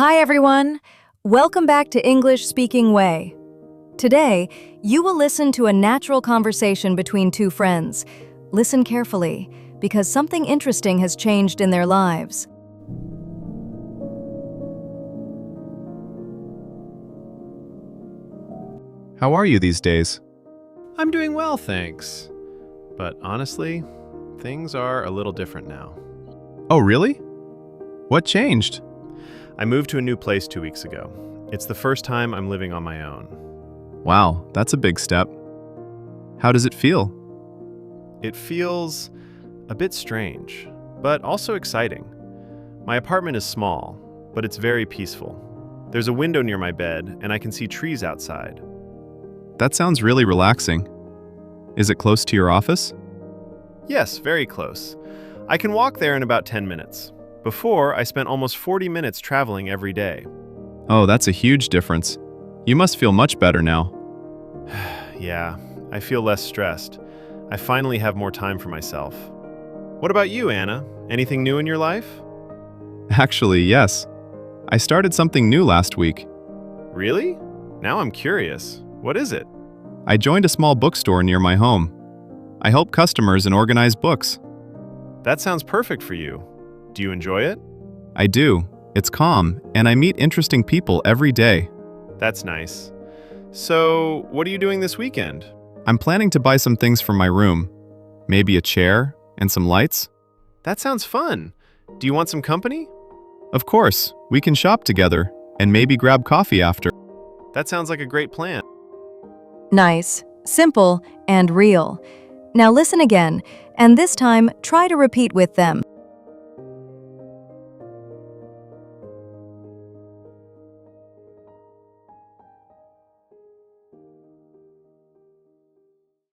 Hi everyone! Welcome back to English Speaking Way. Today, you will listen to a natural conversation between two friends. Listen carefully, because something interesting has changed in their lives. How are you these days? I'm doing well, thanks. But honestly, things are a little different now. Oh, really? What changed? I moved to a new place 2 weeks ago. It's the first time I'm living on my own. Wow, that's a big step. How does it feel? It feels a bit strange, but also exciting. My apartment is small, but it's very peaceful. There's a window near my bed, and I can see trees outside. That sounds really relaxing. Is it close to your office? Yes, very close. I can walk there in about 10 minutes. Before, I spent almost 40 minutes traveling every day. Oh, that's a huge difference. You must feel much better now. Yeah, I feel less stressed. I finally have more time for myself. What about you, Anna? Anything new in your life? Actually, yes. I started something new last week. Really? Now I'm curious. What is it? I joined a small bookstore near my home. I help customers and organize books. That sounds perfect for you. Do you enjoy it? I do. It's calm, and I meet interesting people every day. That's nice. So, what are you doing this weekend? I'm planning to buy some things for my room. Maybe a chair and some lights. That sounds fun. Do you want some company? Of course, we can shop together and maybe grab coffee after. That sounds like a great plan. Nice, simple, and real. Now listen again, and this time try to repeat with them.